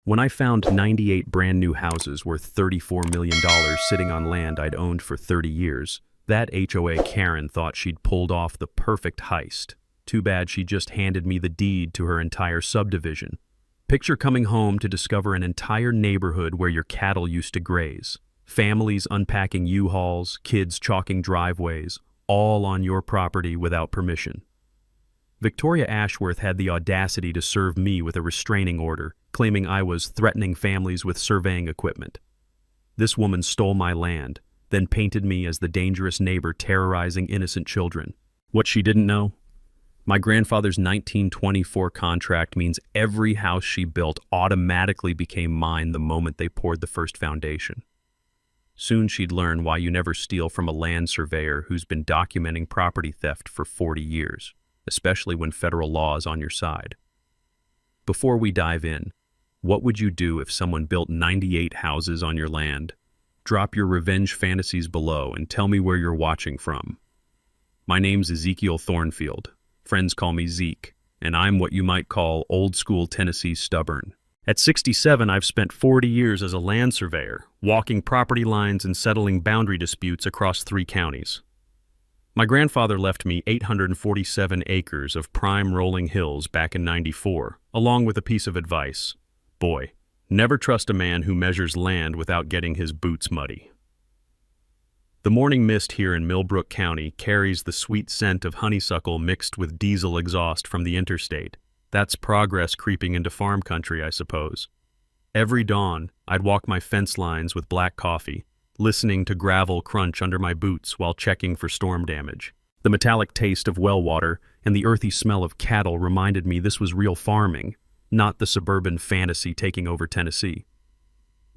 When I found 98 brand new houses worth $34 million sitting on land I'd owned for 30 years, that HOA Karen thought she'd pulled off the perfect heist. Too bad she just handed me the deed to her entire subdivision. Picture coming home to discover an entire neighborhood where your cattle used to graze. Families unpacking U-Hauls, kids chalking driveways, all on your property without permission. Victoria Ashworth had the audacity to serve me with a restraining order, claiming I was threatening families with surveying equipment. This woman stole my land, then painted me as the dangerous neighbor terrorizing innocent children. What she didn't know? My grandfather's 1924 contract means every house she built automatically became mine the moment they poured the first foundation. Soon she'd learn why you never steal from a land surveyor who's been documenting property theft for 40 years, especially when federal law is on your side. Before we dive in, what would you do if someone built 98 houses on your land? Drop your revenge fantasies below and tell me where you're watching from. My name's Ezekiel Thornfield. Friends call me Zeke, and I'm what you might call old-school Tennessee stubborn. At 67, I've spent 40 years as a land surveyor, walking property lines and settling boundary disputes across 3 counties. My grandfather left me 847 acres of prime rolling hills back in '94, along with a piece of advice. Boy, never trust a man who measures land without getting his boots muddy. The morning mist here in Millbrook County carries the sweet scent of honeysuckle mixed with diesel exhaust from the interstate. That's progress creeping into farm country, I suppose. Every dawn, I'd walk my fence lines with black coffee, listening to gravel crunch under my boots while checking for storm damage. The metallic taste of well water and the earthy smell of cattle reminded me this was real farming, not the suburban fantasy taking over Tennessee.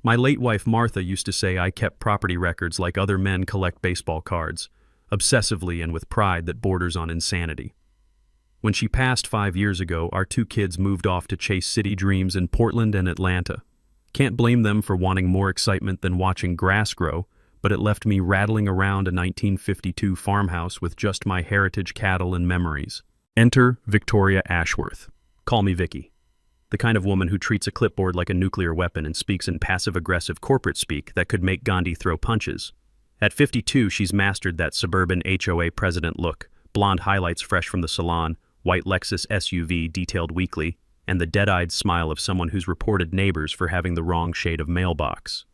My late wife Martha used to say I kept property records like other men collect baseball cards, obsessively and with pride that borders on insanity. When she passed 5 years ago, our 2 kids moved off to chase city dreams in Portland and Atlanta. Can't blame them for wanting more excitement than watching grass grow, but it left me rattling around a 1952 farmhouse with just my heritage cattle and memories. Enter Victoria Ashworth. Call me Vicky. The kind of woman who treats a clipboard like a nuclear weapon and speaks in passive-aggressive corporate speak that could make Gandhi throw punches. At 52, she's mastered that suburban HOA president look, blonde highlights fresh from the salon, white Lexus SUV detailed weekly, and the dead-eyed smile of someone who's reported neighbors for having the wrong shade of mailbox.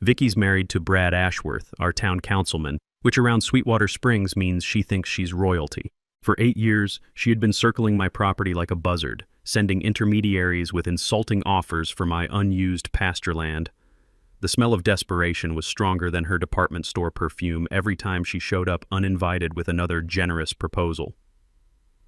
Vicky's married to Brad Ashworth, our town councilman, which around Sweetwater Springs means she thinks she's royalty. For 8 years, she had been circling my property like a buzzard, sending intermediaries with insulting offers for my unused pasture land. The smell of desperation was stronger than her department store perfume every time she showed up uninvited with another generous proposal.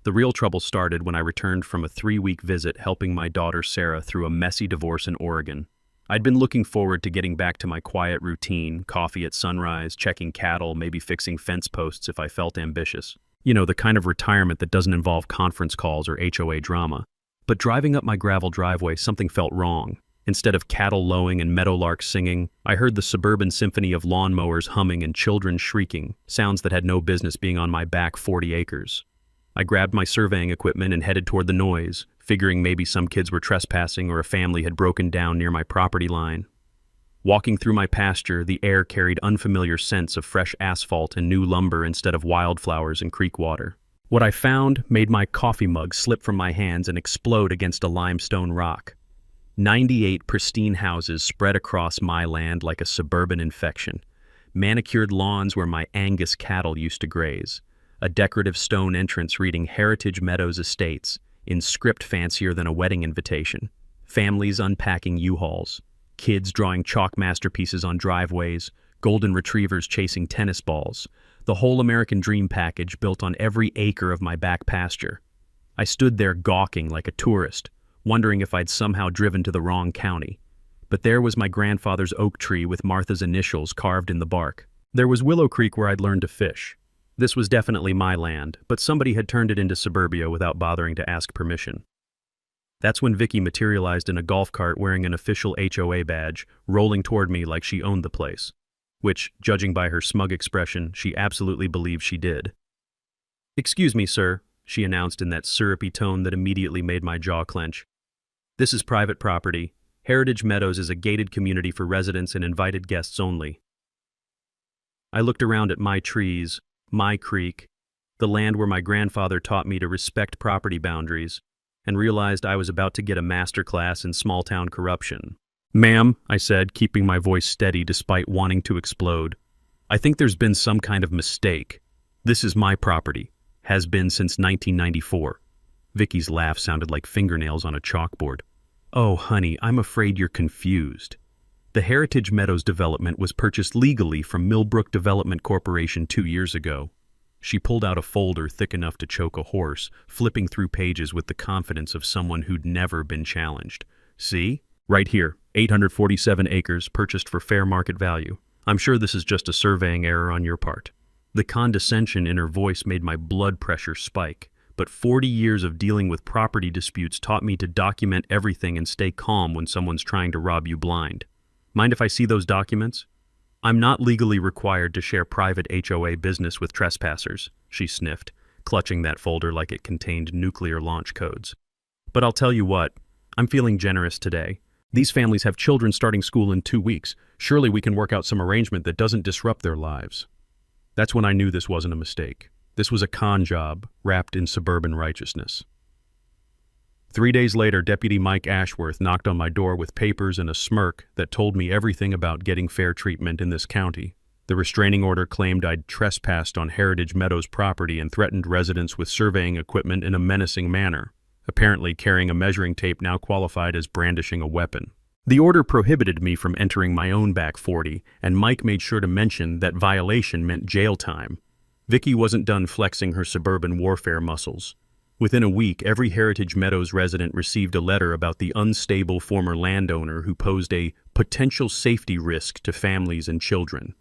The real trouble started when I returned from a 3-week visit helping my daughter Sarah through a messy divorce in Oregon. I'd been looking forward to getting back to my quiet routine, coffee at sunrise, checking cattle, maybe fixing fence posts if I felt ambitious. You know, the kind of retirement that doesn't involve conference calls or HOA drama. But driving up my gravel driveway, something felt wrong. Instead of cattle lowing and meadowlarks singing, I heard the suburban symphony of lawnmowers humming and children shrieking, sounds that had no business being on my back 40 acres. I grabbed my surveying equipment and headed toward the noise, figuring maybe some kids were trespassing or a family had broken down near my property line. Walking through my pasture, the air carried unfamiliar scents of fresh asphalt and new lumber instead of wildflowers and creek water. What I found made my coffee mug slip from my hands and explode against a limestone rock. 98 pristine houses spread across my land like a suburban infection. Manicured lawns where my Angus cattle used to graze. A decorative stone entrance reading Heritage Meadows Estates, in script fancier than a wedding invitation. Families unpacking U-Hauls. Kids drawing chalk masterpieces on driveways. Golden retrievers chasing tennis balls. The whole American dream package built on every acre of my back pasture. I stood there gawking like a tourist, wondering if I'd somehow driven to the wrong county. But there was my grandfather's oak tree with Martha's initials carved in the bark. There was Willow Creek where I'd learned to fish. This was definitely my land, but somebody had turned it into suburbia without bothering to ask permission. That's when Vicky materialized in a golf cart wearing an official HOA badge, rolling toward me like she owned the place. Which, judging by her smug expression, she absolutely believed she did. "Excuse me, sir," she announced in that syrupy tone that immediately made my jaw clench. "This is private property. Heritage Meadows is a gated community for residents and invited guests only. I looked around at my trees, my creek, the land where my grandfather taught me to respect property boundaries, and realized I was about to get a masterclass in small-town corruption. "Ma'am," I said, keeping my voice steady despite wanting to explode, "I think there's been some kind of mistake. This is my property. Has been since 1994. Vicky's laugh sounded like fingernails on a chalkboard. "Oh, honey, I'm afraid you're confused. The Heritage Meadows development was purchased legally from Millbrook Development Corporation 2 years ago." She pulled out a folder thick enough to choke a horse, flipping through pages with the confidence of someone who'd never been challenged. "See? Right here, 847 acres purchased for fair market value. I'm sure this is just a surveying error on your part." The condescension in her voice made my blood pressure spike, but 40 years of dealing with property disputes taught me to document everything and stay calm when someone's trying to rob you blind. "Mind if I see those documents?" "I'm not legally required to share private HOA business with trespassers," she sniffed, clutching that folder like it contained nuclear launch codes. "But I'll tell you what, I'm feeling generous today. These families have children starting school in 2 weeks. Surely we can work out some arrangement that doesn't disrupt their lives." That's when I knew this wasn't a mistake. This was a con job wrapped in suburban righteousness. 3 days later, Deputy Mike Ashworth knocked on my door with papers and a smirk that told me everything about getting fair treatment in this county. The restraining order claimed I'd trespassed on Heritage Meadows property and threatened residents with surveying equipment in a menacing manner. Apparently, carrying a measuring tape now qualified as brandishing a weapon. The order prohibited me from entering my own back 40, and Mike made sure to mention that violation meant jail time. Vicky wasn't done flexing her suburban warfare muscles. Within a week, every Heritage Meadows resident received a letter about the unstable former landowner who posed a potential safety risk to families and children.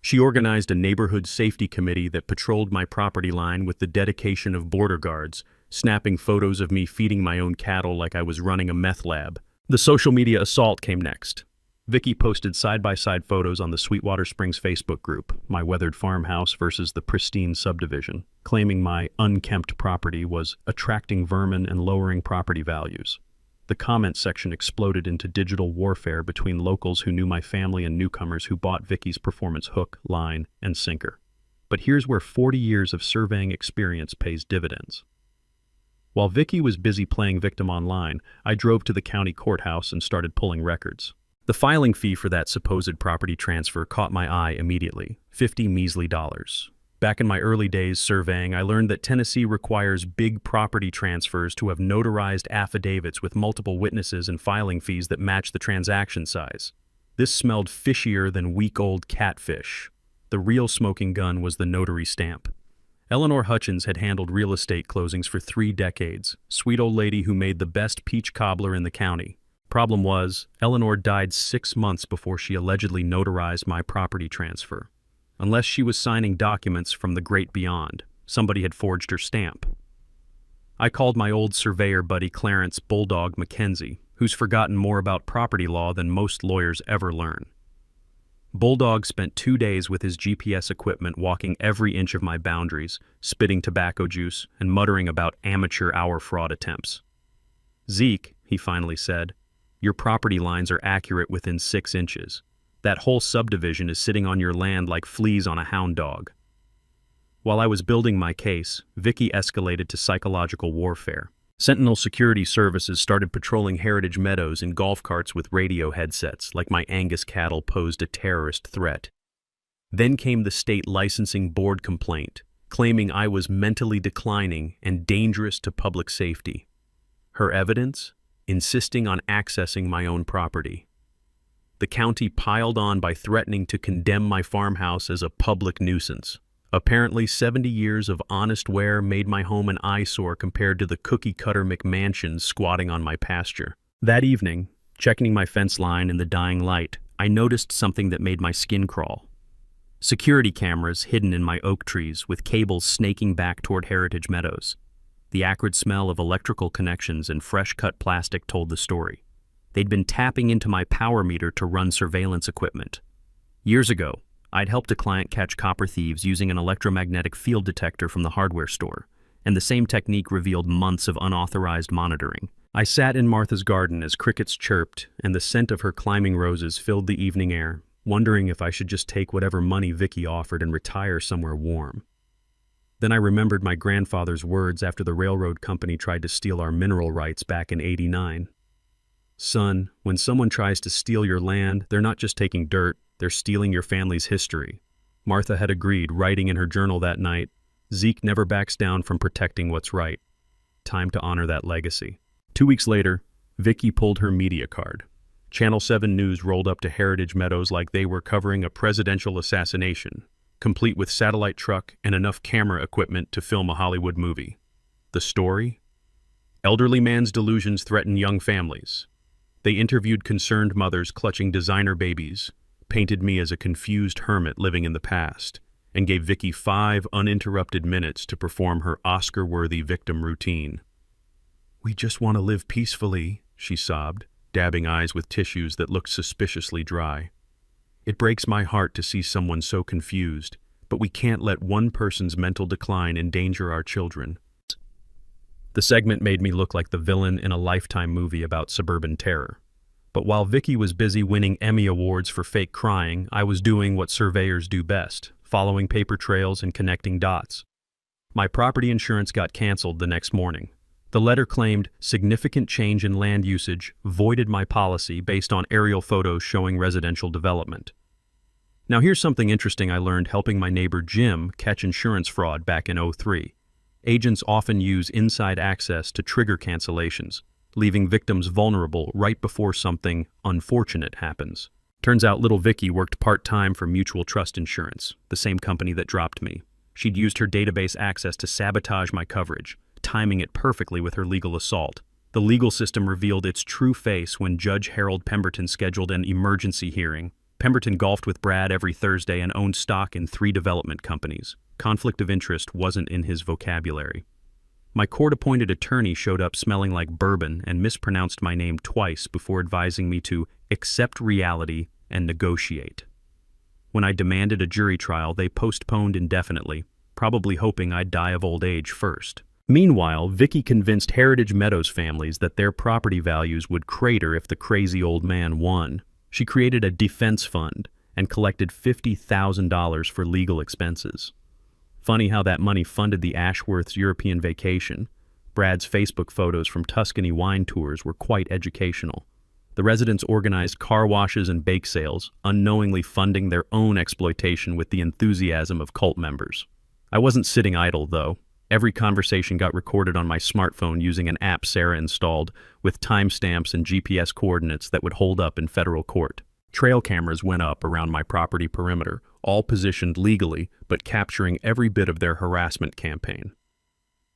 She organized a neighborhood safety committee that patrolled my property line with the dedication of border guards, snapping photos of me feeding my own cattle like I was running a meth lab. The social media assault came next. Vicky posted side-by-side photos on the Sweetwater Springs Facebook group, my weathered farmhouse versus the pristine subdivision, claiming my unkempt property was attracting vermin and lowering property values. The comment section exploded into digital warfare between locals who knew my family and newcomers who bought Vicky's performance hook, line, and sinker. But here's where 40 years of surveying experience pays dividends. While Vicky was busy playing victim online, I drove to the county courthouse and started pulling records. The filing fee for that supposed property transfer caught my eye immediately, $50 measly. Back in my early days surveying, I learned that Tennessee requires big property transfers to have notarized affidavits with multiple witnesses and filing fees that match the transaction size. This smelled fishier than week-old catfish. The real smoking gun was the notary stamp. Eleanor Hutchins had handled real estate closings for 3 decades, sweet old lady who made the best peach cobbler in the county. Problem was, Eleanor died 6 months before she allegedly notarized my property transfer. Unless she was signing documents from the great beyond, somebody had forged her stamp. I called my old surveyor buddy Clarence Bulldog McKenzie, who's forgotten more about property law than most lawyers ever learn. Bulldog spent 2 days with his GPS equipment walking every inch of my boundaries, spitting tobacco juice, and muttering about amateur hour fraud attempts. "Zeke," he finally said, "your property lines are accurate within 6 inches. That whole subdivision is sitting on your land like fleas on a hound dog." While I was building my case, Vicky escalated to psychological warfare. Sentinel Security Services started patrolling Heritage Meadows in golf carts with radio headsets, like my Angus cattle posed a terrorist threat. Then came the state licensing board complaint, claiming I was mentally declining and dangerous to public safety. Her evidence? Insisting on accessing my own property. The county piled on by threatening to condemn my farmhouse as a public nuisance. Apparently, 70 years of honest wear made my home an eyesore compared to the cookie-cutter McMansions squatting on my pasture. That evening, checking my fence line in the dying light, I noticed something that made my skin crawl. Security cameras hidden in my oak trees with cables snaking back toward Heritage Meadows. The acrid smell of electrical connections and fresh-cut plastic told the story. They'd been tapping into my power meter to run surveillance equipment. Years ago, I'd helped a client catch copper thieves using an electromagnetic field detector from the hardware store, and the same technique revealed months of unauthorized monitoring. I sat in Martha's garden as crickets chirped and the scent of her climbing roses filled the evening air, wondering if I should just take whatever money Vicky offered and retire somewhere warm. Then I remembered my grandfather's words after the railroad company tried to steal our mineral rights back in '89. Son, when someone tries to steal your land, they're not just taking dirt, they're stealing your family's history. Martha had agreed, writing in her journal that night, Zeke never backs down from protecting what's right. Time to honor that legacy. 2 weeks later, Vicky pulled her media card. Channel 7 News rolled up to Heritage Meadows like they were covering a presidential assassination, complete with satellite truck and enough camera equipment to film a Hollywood movie. The story? Elderly man's delusions threaten young families. They interviewed concerned mothers clutching designer babies, painted me as a confused hermit living in the past, and gave Vicky 5 uninterrupted minutes to perform her Oscar-worthy victim routine. "We just want to live peacefully," she sobbed, dabbing eyes with tissues that looked suspiciously dry. "It breaks my heart to see someone so confused, but we can't let one person's mental decline endanger our children." The segment made me look like the villain in a Lifetime movie about suburban terror. But while Vicky was busy winning Emmy Awards for fake crying, I was doing what surveyors do best, following paper trails and connecting dots. My property insurance got canceled the next morning. The letter claimed significant change in land usage voided my policy based on aerial photos showing residential development. Now here's something interesting I learned helping my neighbor Jim catch insurance fraud back in '03. Agents often use inside access to trigger cancellations, leaving victims vulnerable right before something unfortunate happens. Turns out little Vicky worked part-time for Mutual Trust Insurance, the same company that dropped me. She'd used her database access to sabotage my coverage, timing it perfectly with her legal assault. The legal system revealed its true face when Judge Harold Pemberton scheduled an emergency hearing. Pemberton golfed with Brad every Thursday and owned stock in 3 development companies. Conflict of interest wasn't in his vocabulary. My court-appointed attorney showed up smelling like bourbon and mispronounced my name twice before advising me to accept reality and negotiate. When I demanded a jury trial, they postponed indefinitely, probably hoping I'd die of old age first. Meanwhile, Vicky convinced Heritage Meadows families that their property values would crater if the crazy old man won. She created a defense fund and collected $50,000 for legal expenses. Funny how that money funded the Ashworth's European vacation. Brad's Facebook photos from Tuscany wine tours were quite educational. The residents organized car washes and bake sales, unknowingly funding their own exploitation with the enthusiasm of cult members. I wasn't sitting idle, though. Every conversation got recorded on my smartphone using an app Sarah installed, with timestamps and GPS coordinates that would hold up in federal court. Trail cameras went up around my property perimeter, all positioned legally, but capturing every bit of their harassment campaign.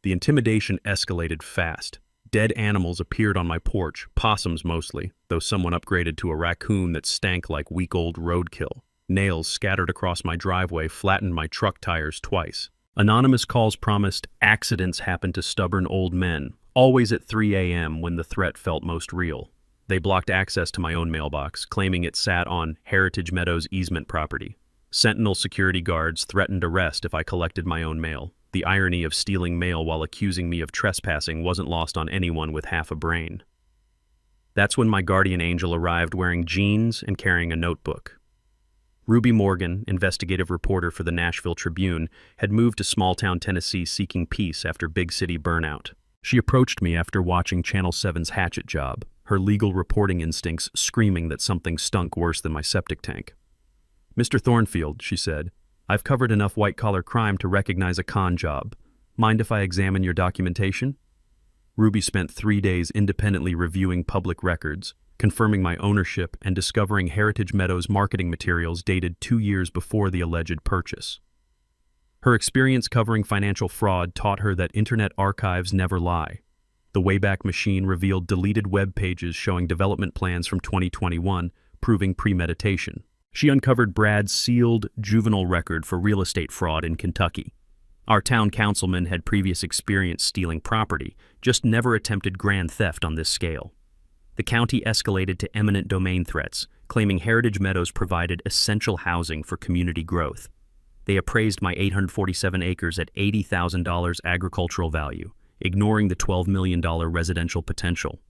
The intimidation escalated fast. Dead animals appeared on my porch, possums mostly, though someone upgraded to a raccoon that stank like week-old roadkill. Nails scattered across my driveway flattened my truck tires twice. Anonymous calls promised accidents happen to stubborn old men, always at 3 a.m. when the threat felt most real. They blocked access to my own mailbox, claiming it sat on Heritage Meadows easement property. Sentinel security guards threatened arrest if I collected my own mail. The irony of stealing mail while accusing me of trespassing wasn't lost on anyone with half a brain. That's when my guardian angel arrived wearing jeans and carrying a notebook. Ruby Morgan, investigative reporter for the Nashville Tribune, had moved to small-town Tennessee seeking peace after big city burnout. She approached me after watching Channel 7's Hatchet Job, her legal reporting instincts screaming that something stunk worse than my septic tank. "Mr. Thornfield," she said, "I've covered enough white-collar crime to recognize a con job. Mind if I examine your documentation?" Ruby spent 3 days independently reviewing public records, confirming my ownership and discovering Heritage Meadows marketing materials dated 2 years before the alleged purchase. Her experience covering financial fraud taught her that internet archives never lie. The Wayback Machine revealed deleted web pages showing development plans from 2021, proving premeditation. She uncovered Brad's sealed juvenile record for real estate fraud in Kentucky. Our town councilman had previous experience stealing property, just never attempted grand theft on this scale. The county escalated to eminent domain threats, claiming Heritage Meadows provided essential housing for community growth. They appraised my 847 acres at $80,000 agricultural value, ignoring the $12 million residential potential.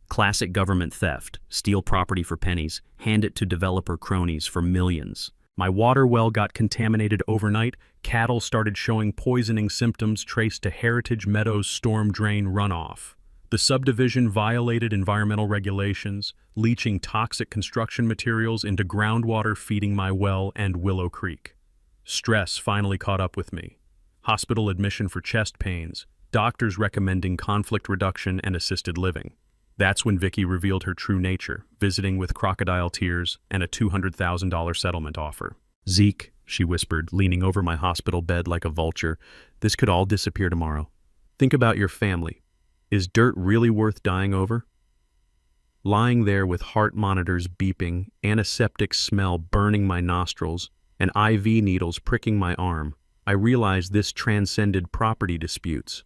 Classic government theft: steal property for pennies, hand it to developer cronies for millions. My water well got contaminated overnight, cattle started showing poisoning symptoms traced to Heritage Meadows storm drain runoff. The subdivision violated environmental regulations, leaching toxic construction materials into groundwater feeding my well and Willow Creek. Stress finally caught up with me. Hospital admission for chest pains, doctors recommending conflict reduction and assisted living. That's when Vicky revealed her true nature, visiting with crocodile tears and a $200,000 settlement offer. "Zeke," she whispered, leaning over my hospital bed like a vulture, "this could all disappear tomorrow. Think about your family. Is dirt really worth dying over?" Lying there with heart monitors beeping, antiseptic smell burning my nostrils, and IV needles pricking my arm, I realized this transcended property disputes.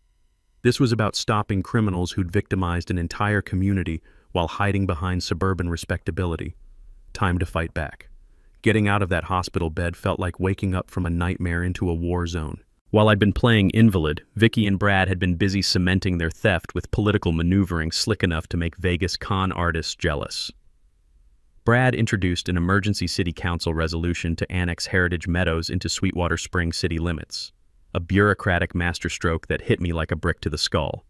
This was about stopping criminals who'd victimized an entire community while hiding behind suburban respectability. Time to fight back. Getting out of that hospital bed felt like waking up from a nightmare into a war zone. While I'd been playing invalid, Vicky and Brad had been busy cementing their theft with political maneuvering slick enough to make Vegas con artists jealous. Brad introduced an emergency city council resolution to annex Heritage Meadows into Sweetwater Springs city limits. A bureaucratic masterstroke that hit me like a brick to the skull.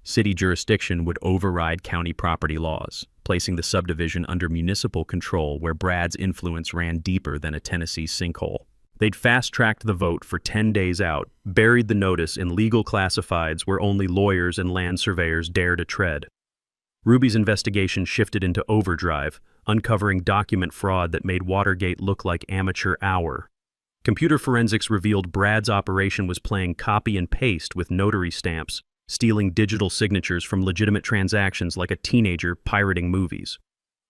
City jurisdiction would override county property laws, placing the subdivision under municipal control where Brad's influence ran deeper than a Tennessee sinkhole. They'd fast-tracked the vote for 10 days out, buried the notice in legal classifieds where only lawyers and land surveyors dare to tread. Ruby's investigation shifted into overdrive, uncovering document fraud that made Watergate look like amateur hour. Computer forensics revealed Brad's operation was playing copy and paste with notary stamps, stealing digital signatures from legitimate transactions like a teenager pirating movies.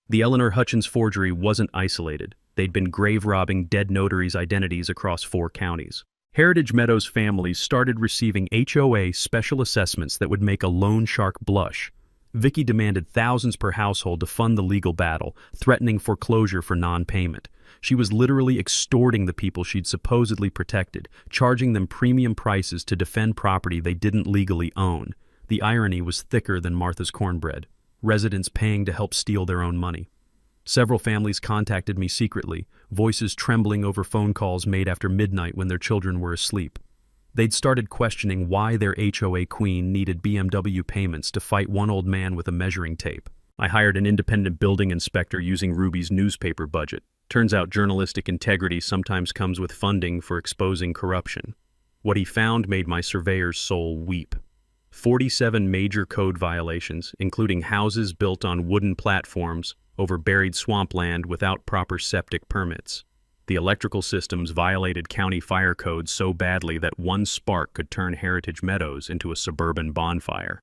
The Eleanor Hutchins forgery wasn't isolated. They'd been grave-robbing dead notaries' identities across 4 counties. Heritage Meadows families started receiving HOA special assessments that would make a loan shark blush. Vicky demanded thousands per household to fund the legal battle, threatening foreclosure for non-payment. She was literally extorting the people she'd supposedly protected, charging them premium prices to defend property they didn't legally own. The irony was thicker than Martha's cornbread. Residents paying to help steal their own money. Several families contacted me secretly, voices trembling over phone calls made after midnight when their children were asleep. They'd started questioning why their HOA queen needed BMW payments to fight one old man with a measuring tape. I hired an independent building inspector using Ruby's newspaper budget. Turns out journalistic integrity sometimes comes with funding for exposing corruption. What he found made my surveyor's soul weep. 47 major code violations, including houses built on wooden platforms over buried swampland without proper septic permits. The electrical systems violated county fire codes so badly that one spark could turn Heritage Meadows into a suburban bonfire.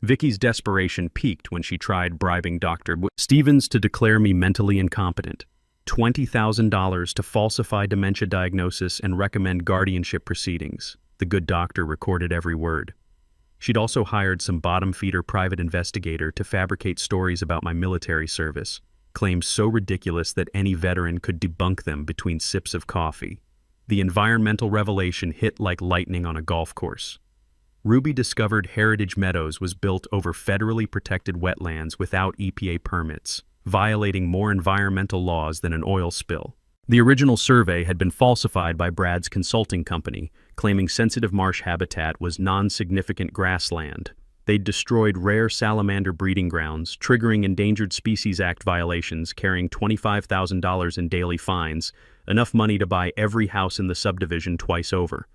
Vicky's desperation peaked when she tried bribing Dr. Stevens to declare me mentally incompetent. $20,000 to falsify dementia diagnosis and recommend guardianship proceedings. The good doctor recorded every word. She'd also hired some bottom-feeder private investigator to fabricate stories about my military service, claims so ridiculous that any veteran could debunk them between sips of coffee. The environmental revelation hit like lightning on a golf course. Ruby discovered Heritage Meadows was built over federally protected wetlands without EPA permits, violating more environmental laws than an oil spill. The original survey had been falsified by Brad's consulting company, claiming sensitive marsh habitat was non-significant grassland. They'd destroyed rare salamander breeding grounds, triggering Endangered Species Act violations, carrying $25,000 in daily fines, enough money to buy every house in the subdivision twice over.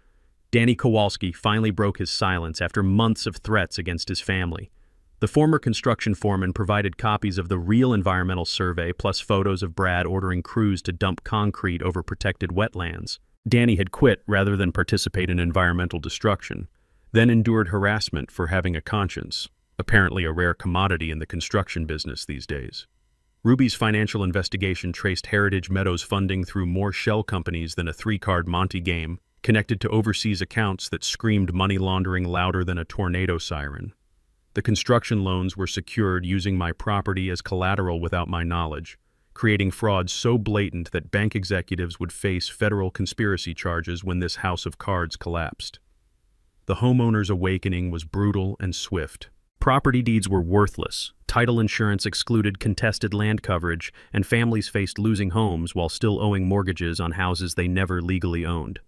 Danny Kowalski finally broke his silence after months of threats against his family. The former construction foreman provided copies of the real environmental survey plus photos of Brad ordering crews to dump concrete over protected wetlands. Danny had quit rather than participate in environmental destruction, then endured harassment for having a conscience, apparently a rare commodity in the construction business these days. Ruby's financial investigation traced Heritage Meadows funding through more shell companies than a 3-card Monte game, connected to overseas accounts that screamed money laundering louder than a tornado siren. The construction loans were secured using my property as collateral without my knowledge, creating fraud so blatant that bank executives would face federal conspiracy charges when this house of cards collapsed. The homeowner's awakening was brutal and swift. Property deeds were worthless, title insurance excluded contested land coverage, and families faced losing homes while still owing mortgages on houses they never legally owned.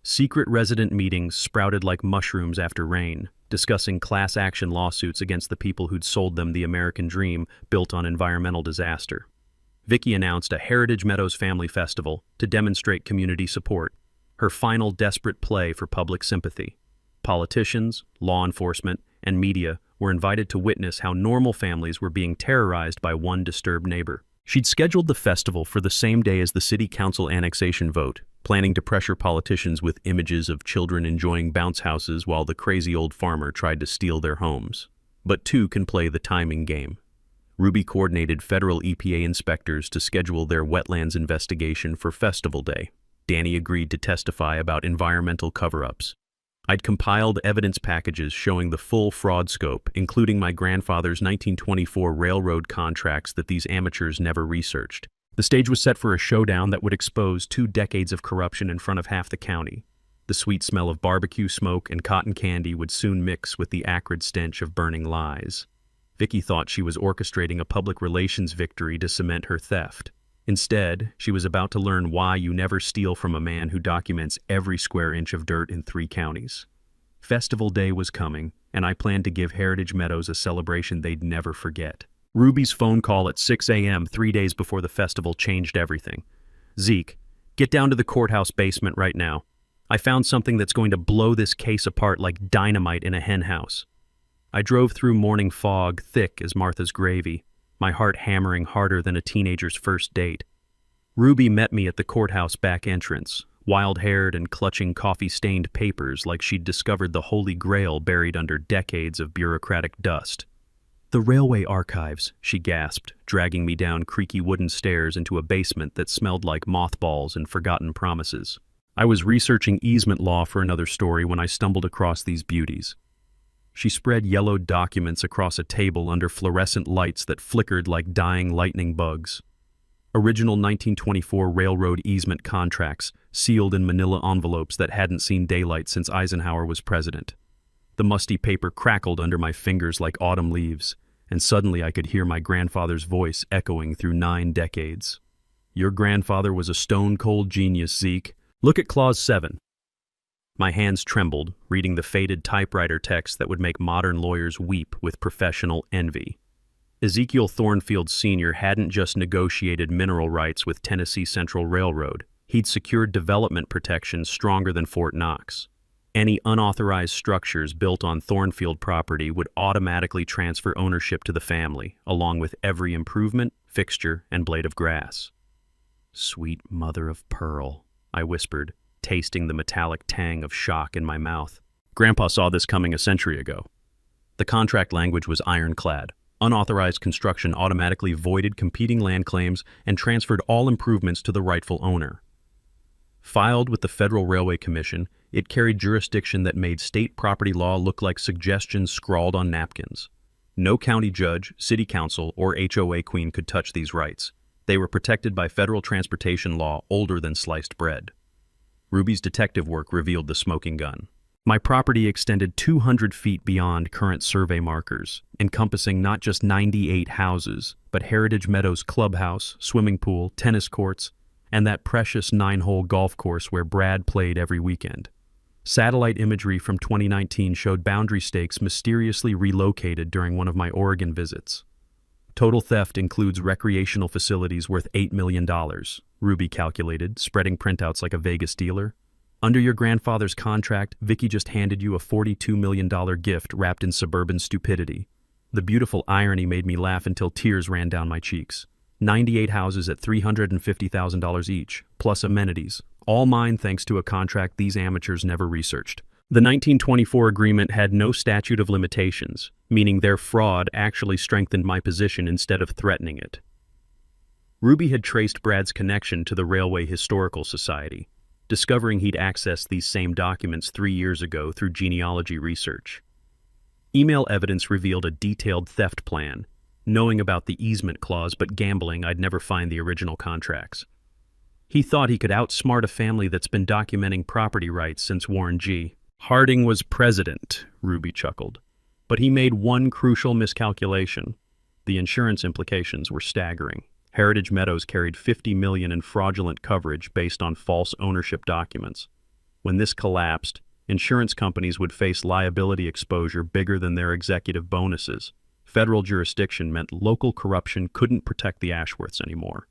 Secret resident meetings sprouted like mushrooms after rain, discussing class action lawsuits against the people who'd sold them the American dream built on environmental disaster. Vicky announced a Heritage Meadows Family Festival to demonstrate community support, her final desperate play for public sympathy. Politicians, law enforcement, and media were invited to witness how normal families were being terrorized by one disturbed neighbor. She'd scheduled the festival for the same day as the city council annexation vote, planning to pressure politicians with images of children enjoying bounce houses while the crazy old farmer tried to steal their homes. But two can play the timing game. Ruby coordinated federal EPA inspectors to schedule their wetlands investigation for Festival Day. Danny agreed to testify about environmental cover-ups. I'd compiled evidence packages showing the full fraud scope, including my grandfather's 1924 railroad contracts that these amateurs never researched. The stage was set for a showdown that would expose 2 decades of corruption in front of half the county. The sweet smell of barbecue smoke and cotton candy would soon mix with the acrid stench of burning lies. Vicky thought she was orchestrating a public relations victory to cement her theft. Instead, she was about to learn why you never steal from a man who documents every square inch of dirt in 3 counties. Festival Day was coming, and I planned to give Heritage Meadows a celebration they'd never forget. Ruby's phone call at 6 a.m. 3 days before the festival changed everything. "Zeke, get down to the courthouse basement right now. I found something that's going to blow this case apart like dynamite in a henhouse." I drove through morning fog, thick as Martha's gravy, my heart hammering harder than a teenager's first date. Ruby met me at the courthouse back entrance, wild-haired and clutching coffee-stained papers like she'd discovered the Holy Grail buried under decades of bureaucratic dust. "The railway archives," she gasped, dragging me down creaky wooden stairs into a basement that smelled like mothballs and forgotten promises. I was researching easement law for another story when I stumbled across these beauties. She spread yellowed documents across a table under fluorescent lights that flickered like dying lightning bugs. Original 1924 railroad easement contracts, sealed in manila envelopes that hadn't seen daylight since Eisenhower was president. The musty paper crackled under my fingers like autumn leaves, and suddenly I could hear my grandfather's voice echoing through 9 decades. "Your grandfather was a stone-cold genius, Zeke. Look at Clause 7. My hands trembled, reading the faded typewriter text that would make modern lawyers weep with professional envy. Ezekiel Thornfield Sr. hadn't just negotiated mineral rights with Tennessee Central Railroad. He'd secured development protections stronger than Fort Knox. Any unauthorized structures built on Thornfield property would automatically transfer ownership to the family, along with every improvement, fixture, and blade of grass. "Sweet mother of pearl," I whispered, tasting the metallic tang of shock in my mouth. Grandpa saw this coming a century ago. The contract language was ironclad. Unauthorized construction automatically voided competing land claims and transferred all improvements to the rightful owner. Filed with the Federal Railway Commission, it carried jurisdiction that made state property law look like suggestions scrawled on napkins. No county judge, city council, or HOA queen could touch these rights. They were protected by federal transportation law older than sliced bread. Ruby's detective work revealed the smoking gun. My property extended 200 feet beyond current survey markers, encompassing not just 98 houses, but Heritage Meadows clubhouse, swimming pool, tennis courts, and that precious 9-hole golf course where Brad played every weekend. Satellite imagery from 2019 showed boundary stakes mysteriously relocated during one of my Oregon visits. Total theft includes recreational facilities worth $8 million, Ruby calculated, spreading printouts like a Vegas dealer. Under your grandfather's contract, Vicky just handed you a $42 million gift wrapped in suburban stupidity. The beautiful irony made me laugh until tears ran down my cheeks. 98 houses at $350,000 each, plus amenities, all mine thanks to a contract these amateurs never researched. The 1924 agreement had no statute of limitations, meaning their fraud actually strengthened my position instead of threatening it. Ruby had traced Brad's connection to the Railway Historical Society, discovering he'd accessed these same documents 3 years ago through genealogy research. Email evidence revealed a detailed theft plan, knowing about the easement clause but gambling I'd never find the original contracts. He thought he could outsmart a family that's been documenting property rights since Warren G. Harding was president, Ruby chuckled. But he made one crucial miscalculation. The insurance implications were staggering. Heritage Meadows carried $50 million in fraudulent coverage based on false ownership documents. When this collapsed, insurance companies would face liability exposure bigger than their executive bonuses. Federal jurisdiction meant local corruption couldn't protect the Ashworths anymore.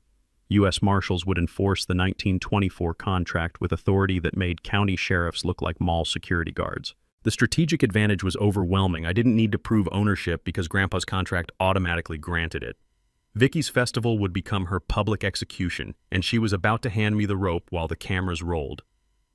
U.S. Marshals would enforce the 1924 contract with authority that made county sheriffs look like mall security guards. The strategic advantage was overwhelming. I didn't need to prove ownership because Grandpa's contract automatically granted it. Vicky's festival would become her public execution, and she was about to hand me the rope while the cameras rolled.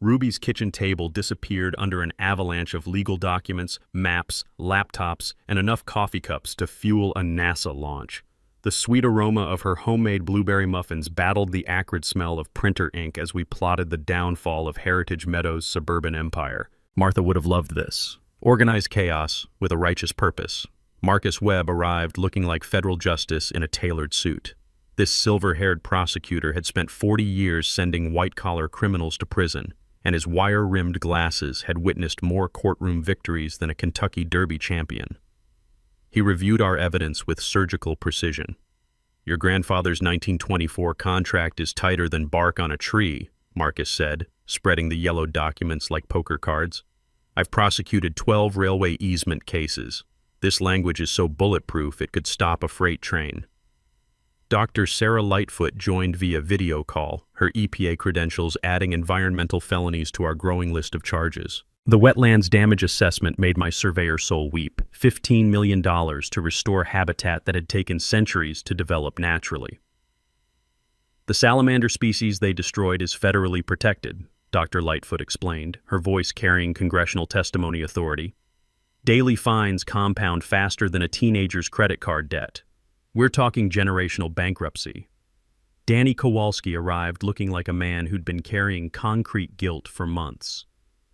Ruby's kitchen table disappeared under an avalanche of legal documents, maps, laptops, and enough coffee cups to fuel a NASA launch. The sweet aroma of her homemade blueberry muffins battled the acrid smell of printer ink as we plotted the downfall of Heritage Meadows' suburban empire. Martha would have loved this. Organized chaos with a righteous purpose. Marcus Webb arrived looking like federal justice in a tailored suit. This silver-haired prosecutor had spent 40 years sending white-collar criminals to prison, and his wire-rimmed glasses had witnessed more courtroom victories than a Kentucky Derby champion. He reviewed our evidence with surgical precision. "Your grandfather's 1924 contract is tighter than bark on a tree," Marcus said, spreading the yellow documents like poker cards. "I've prosecuted 12 railway easement cases. This language is so bulletproof it could stop a freight train." Dr. Sarah Lightfoot joined via video call, her EPA credentials adding environmental felonies to our growing list of charges. The wetlands damage assessment made my surveyor soul weep. $15 million to restore habitat that had taken centuries to develop naturally. "The salamander species they destroyed is federally protected," Dr. Lightfoot explained, her voice carrying congressional testimony authority. "Daily fines compound faster than a teenager's credit card debt. We're talking generational bankruptcy." Danny Kowalski arrived looking like a man who'd been carrying concrete guilt for months.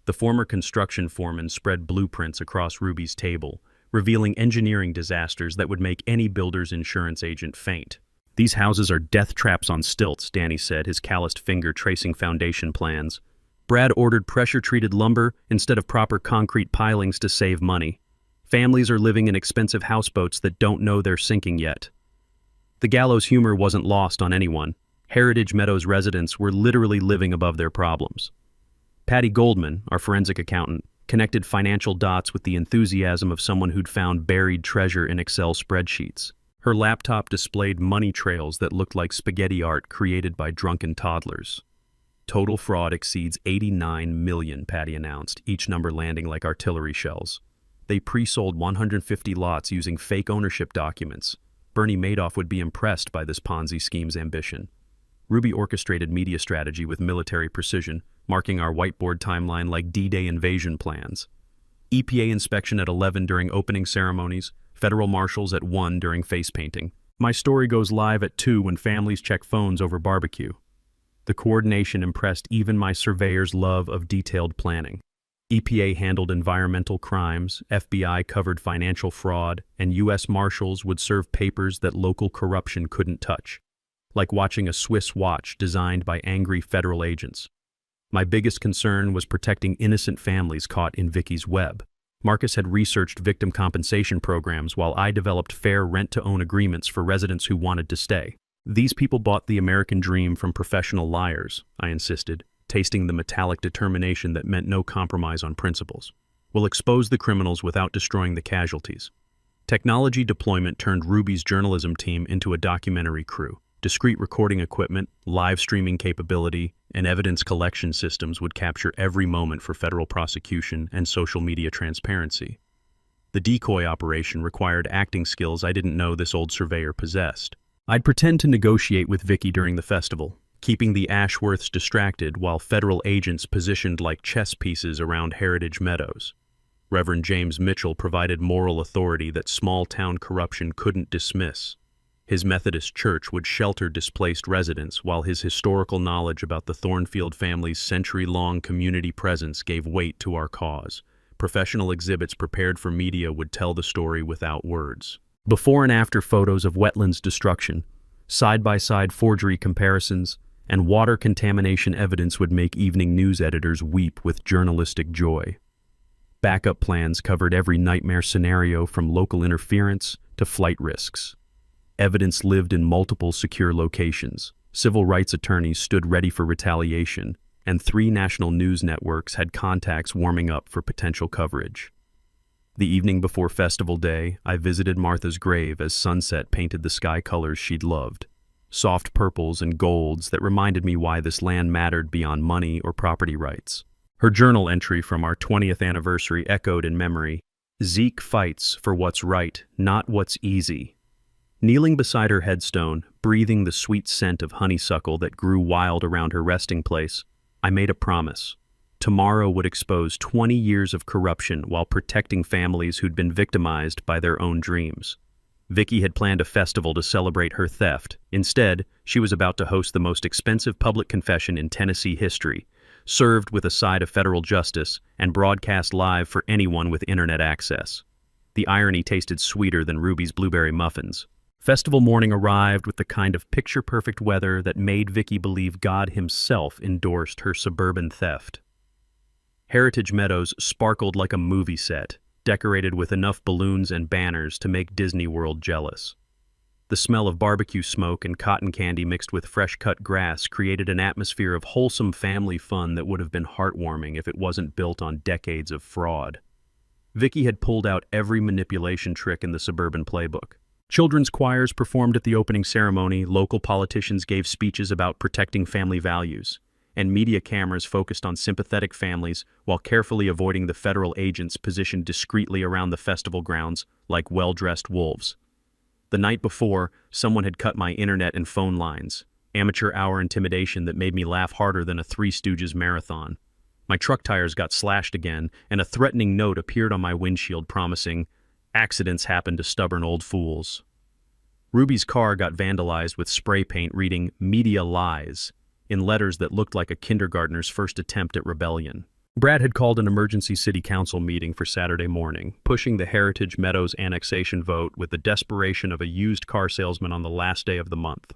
The former construction foreman spread blueprints across Ruby's table, revealing engineering disasters that would make any builder's insurance agent faint. "These houses are death traps on stilts," Danny said, his calloused finger tracing foundation plans. "Brad ordered pressure-treated lumber instead of proper concrete pilings to save money. Families are living in expensive houseboats that don't know they're sinking yet." The gallows humor wasn't lost on anyone. Heritage Meadows residents were literally living above their problems. Patty Goldman, our forensic accountant, connected financial dots with the enthusiasm of someone who'd found buried treasure in Excel spreadsheets. Her laptop displayed money trails that looked like spaghetti art created by drunken toddlers. "Total fraud exceeds 89 million, Patty announced, each number landing like artillery shells. They pre-sold 150 lots using fake ownership documents. Bernie Madoff would be impressed by this Ponzi scheme's ambition." Ruby orchestrated media strategy with military precision, marking our whiteboard timeline like D-Day invasion plans. EPA inspection at 11 during opening ceremonies, federal marshals at 1 during face painting. My story goes live at 2 when families check phones over barbecue. The coordination impressed even my surveyor's love of detailed planning. EPA handled environmental crimes, FBI covered financial fraud, and U.S. Marshals would serve papers that local corruption couldn't touch. Like watching a Swiss watch designed by angry federal agents. My biggest concern was protecting innocent families caught in Vicky's web. Marcus had researched victim compensation programs while I developed fair rent-to-own agreements for residents who wanted to stay. "These people bought the American dream from professional liars," I insisted, tasting the metallic determination that meant no compromise on principles. "We'll expose the criminals without destroying the casualties." Technology deployment turned Ruby's journalism team into a documentary crew. Discrete recording equipment, live streaming capability, and evidence collection systems would capture every moment for federal prosecution and social media transparency. The decoy operation required acting skills I didn't know this old surveyor possessed. I'd pretend to negotiate with Vicky during the festival, keeping the Ashworths distracted while federal agents positioned like chess pieces around Heritage Meadows. Reverend James Mitchell provided moral authority that small-town corruption couldn't dismiss. His Methodist church would shelter displaced residents while his historical knowledge about the Thornfield family's century-long community presence gave weight to our cause. Professional exhibits prepared for media would tell the story without words. Before and after photos of wetlands destruction, side-by-side forgery comparisons, and water contamination evidence would make evening news editors weep with journalistic joy. Backup plans covered every nightmare scenario from local interference to flight risks. Evidence lived in multiple secure locations. Civil rights attorneys stood ready for retaliation, and 3 national news networks had contacts warming up for potential coverage. The evening before festival day, I visited Martha's grave as sunset painted the sky colors she'd loved. Soft purples and golds that reminded me why this land mattered beyond money or property rights. Her journal entry from our 20th anniversary echoed in memory. Zeke fights for what's right, not what's easy. Kneeling beside her headstone, breathing the sweet scent of honeysuckle that grew wild around her resting place, I made a promise. Tomorrow would expose 20 years of corruption while protecting families who'd been victimized by their own dreams. Vicky had planned a festival to celebrate her theft. Instead, she was about to host the most expensive public confession in Tennessee history, served with a side of federal justice and broadcast live for anyone with internet access. The irony tasted sweeter than Ruby's blueberry muffins. Festival morning arrived with the kind of picture-perfect weather that made Vicky believe God himself endorsed her suburban theft. Heritage Meadows sparkled like a movie set, decorated with enough balloons and banners to make Disney World jealous. The smell of barbecue smoke and cotton candy mixed with fresh-cut grass created an atmosphere of wholesome family fun that would have been heartwarming if it wasn't built on decades of fraud. Vicky had pulled out every manipulation trick in the suburban playbook. Children's choirs performed at the opening ceremony, local politicians gave speeches about protecting family values, and media cameras focused on sympathetic families while carefully avoiding the federal agents positioned discreetly around the festival grounds like well-dressed wolves. The night before, someone had cut my internet and phone lines, amateur hour intimidation that made me laugh harder than a Three Stooges marathon. My truck tires got slashed again, and a threatening note appeared on my windshield promising, "Accidents happen to stubborn old fools." Ruby's car got vandalized with spray paint reading "Media Lies" in letters that looked like a kindergartner's first attempt at rebellion. Brad had called an emergency city council meeting for Saturday morning, pushing the Heritage Meadows annexation vote with the desperation of a used car salesman on the last day of the month.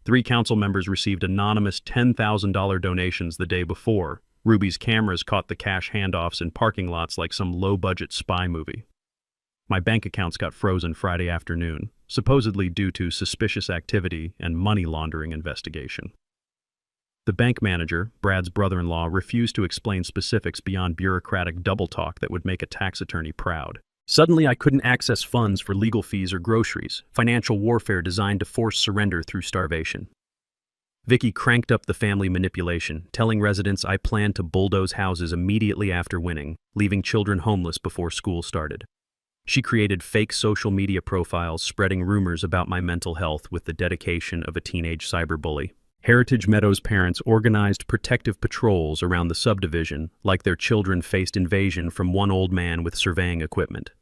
3 council members received anonymous $10,000 donations the day before. Ruby's cameras caught the cash handoffs in parking lots like some low-budget spy movie. My bank accounts got frozen Friday afternoon, supposedly due to suspicious activity and money laundering investigation. The bank manager, Brad's brother-in-law, refused to explain specifics beyond bureaucratic double talk that would make a tax attorney proud. Suddenly, I couldn't access funds for legal fees or groceries, financial warfare designed to force surrender through starvation. Vicky cranked up the family manipulation, telling residents I planned to bulldoze houses immediately after winning, leaving children homeless before school started. She created fake social media profiles spreading rumors about my mental health with the dedication of a teenage cyberbully. Heritage Meadows parents organized protective patrols around the subdivision, like their children faced invasion from one old man with surveying equipment.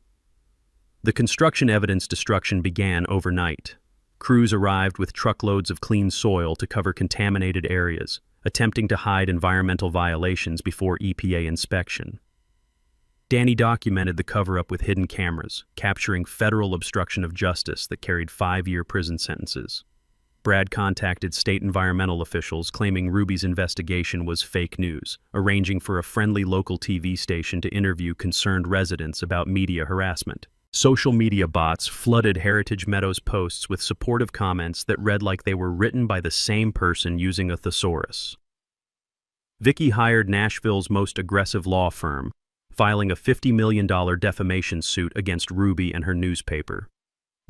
The construction evidence destruction began overnight. Crews arrived with truckloads of clean soil to cover contaminated areas, attempting to hide environmental violations before EPA inspection. Danny documented the cover-up with hidden cameras, capturing federal obstruction of justice that carried 5-year prison sentences. Brad contacted state environmental officials claiming Ruby's investigation was fake news, arranging for a friendly local TV station to interview concerned residents about media harassment. Social media bots flooded Heritage Meadows posts with supportive comments that read like they were written by the same person using a thesaurus. Vicky hired Nashville's most aggressive law firm, filing a $50 million defamation suit against Ruby and her newspaper.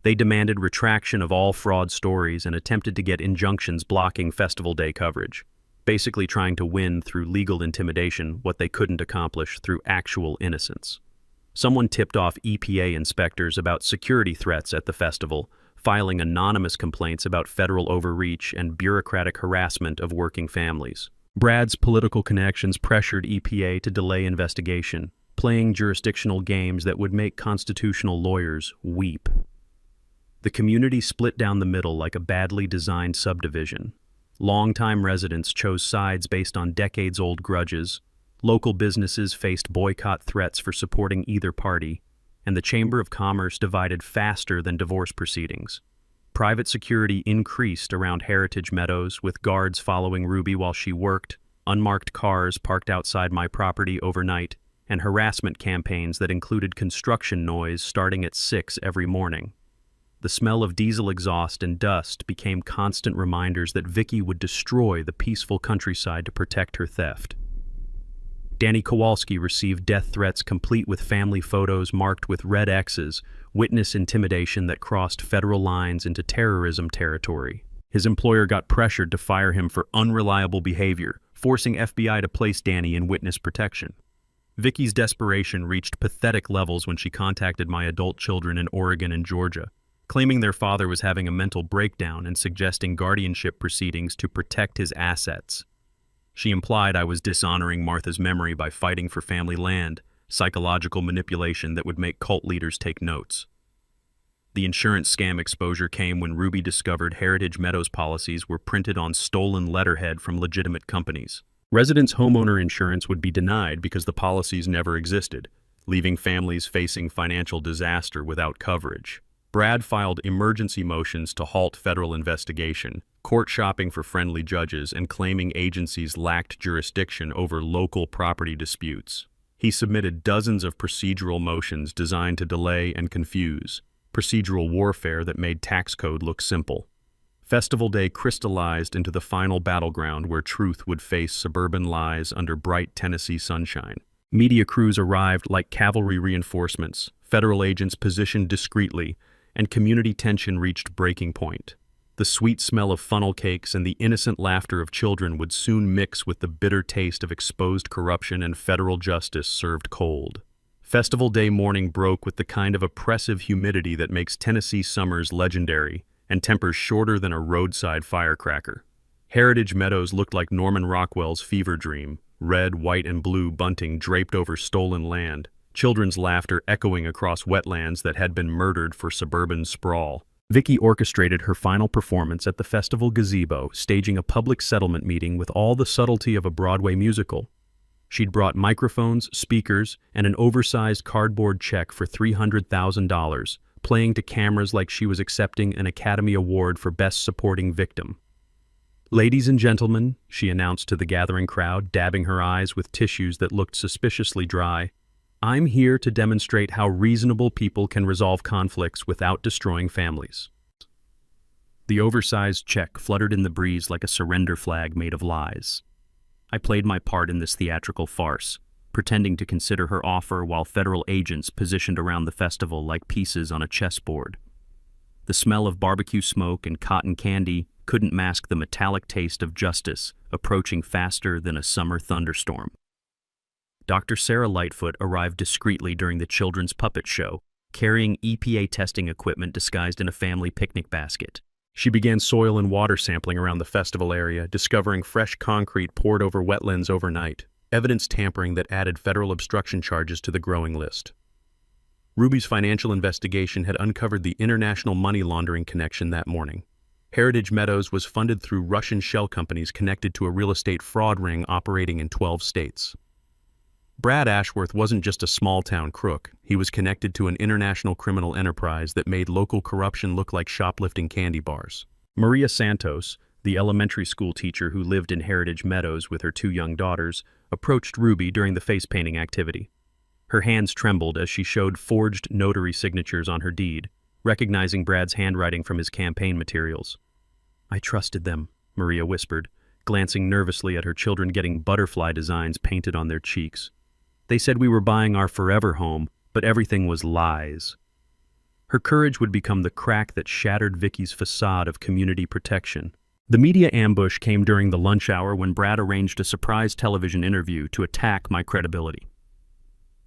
They demanded retraction of all fraud stories and attempted to get injunctions blocking festival day coverage, basically trying to win through legal intimidation what they couldn't accomplish through actual innocence. Someone tipped off EPA inspectors about security threats at the festival, filing anonymous complaints about federal overreach and bureaucratic harassment of working families. Brad's political connections pressured EPA to delay investigation, playing jurisdictional games that would make constitutional lawyers weep. The community split down the middle like a badly designed subdivision. Longtime residents chose sides based on decades-old grudges, local businesses faced boycott threats for supporting either party, and the Chamber of Commerce divided faster than divorce proceedings. Private security increased around Heritage Meadows, with guards following Ruby while she worked, unmarked cars parked outside my property overnight, and harassment campaigns that included construction noise starting at 6 every morning. The smell of diesel exhaust and dust became constant reminders that Vicky would destroy the peaceful countryside to protect her theft. Danny Kowalski received death threats complete with family photos marked with red X's, witness intimidation that crossed federal lines into terrorism territory. His employer got pressured to fire him for unreliable behavior, forcing FBI to place Danny in witness protection. Vicky's desperation reached pathetic levels when she contacted my adult children in Oregon and Georgia, claiming their father was having a mental breakdown and suggesting guardianship proceedings to protect his assets. She implied I was dishonoring Martha's memory by fighting for family land, psychological manipulation that would make cult leaders take notes. The insurance scam exposure came when Ruby discovered Heritage Meadows policies were printed on stolen letterhead from legitimate companies. Residents' homeowner insurance would be denied because the policies never existed, leaving families facing financial disaster without coverage. Brad filed emergency motions to halt federal investigation, court shopping for friendly judges, and claiming agencies lacked jurisdiction over local property disputes. He submitted dozens of procedural motions designed to delay and confuse, procedural warfare that made tax code look simple. Festival Day crystallized into the final battleground where truth would face suburban lies under bright Tennessee sunshine. Media crews arrived like cavalry reinforcements, federal agents positioned discreetly, and community tension reached breaking point. The sweet smell of funnel cakes and the innocent laughter of children would soon mix with the bitter taste of exposed corruption and federal justice served cold. Festival Day morning broke with the kind of oppressive humidity that makes Tennessee summers legendary and tempers shorter than a roadside firecracker. Heritage Meadows looked like Norman Rockwell's fever dream, red, white, and blue bunting draped over stolen land, children's laughter echoing across wetlands that had been murdered for suburban sprawl. Vicky orchestrated her final performance at the festival gazebo, staging a public settlement meeting with all the subtlety of a Broadway musical. She'd brought microphones, speakers, and an oversized cardboard check for $300,000, playing to cameras like she was accepting an Academy Award for Best Supporting Victim. "Ladies and gentlemen," she announced to the gathering crowd, dabbing her eyes with tissues that looked suspiciously dry, "I'm here to demonstrate how reasonable people can resolve conflicts without destroying families." The oversized check fluttered in the breeze like a surrender flag made of lies. I played my part in this theatrical farce, pretending to consider her offer while federal agents positioned around the festival like pieces on a chessboard. The smell of barbecue smoke and cotton candy couldn't mask the metallic taste of justice approaching faster than a summer thunderstorm. Dr. Sarah Lightfoot arrived discreetly during the children's puppet show, carrying EPA testing equipment disguised in a family picnic basket. She began soil and water sampling around the festival area, discovering fresh concrete poured over wetlands overnight, evidence tampering that added federal obstruction charges to the growing list. Ruby's financial investigation had uncovered the international money laundering connection that morning. Heritage Meadows was funded through Russian shell companies connected to a real estate fraud ring operating in 12 states. Brad Ashworth wasn't just a small-town crook. He was connected to an international criminal enterprise that made local corruption look like shoplifting candy bars. Maria Santos, the elementary school teacher who lived in Heritage Meadows with her 2 young daughters, approached Ruby during the face-painting activity. Her hands trembled as she showed forged notary signatures on her deed, recognizing Brad's handwriting from his campaign materials. "I trusted them," Maria whispered, glancing nervously at her children getting butterfly designs painted on their cheeks. "They said we were buying our forever home, but everything was lies." Her courage would become the crack that shattered Vicky's facade of community protection. The media ambush came during the lunch hour when Brad arranged a surprise television interview to attack my credibility.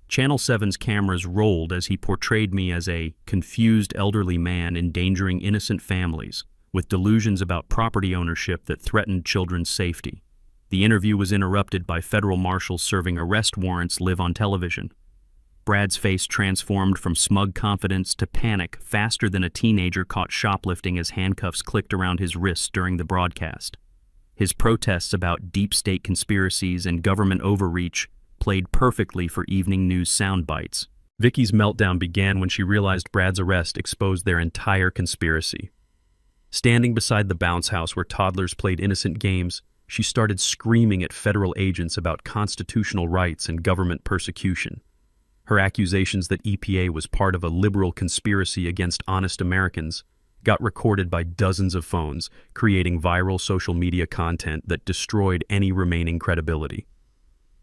Channel 7's cameras rolled as he portrayed me as a confused elderly man endangering innocent families, with delusions about property ownership that threatened children's safety. The interview was interrupted by federal marshals serving arrest warrants live on television. Brad's face transformed from smug confidence to panic faster than a teenager caught shoplifting as handcuffs clicked around his wrists during the broadcast. His protests about deep state conspiracies and government overreach played perfectly for evening news sound bites. Vicky's meltdown began when she realized Brad's arrest exposed their entire conspiracy. Standing beside the bounce house where toddlers played innocent games, she started screaming at federal agents about constitutional rights and government persecution. Her accusations that EPA was part of a liberal conspiracy against honest Americans got recorded by dozens of phones, creating viral social media content that destroyed any remaining credibility.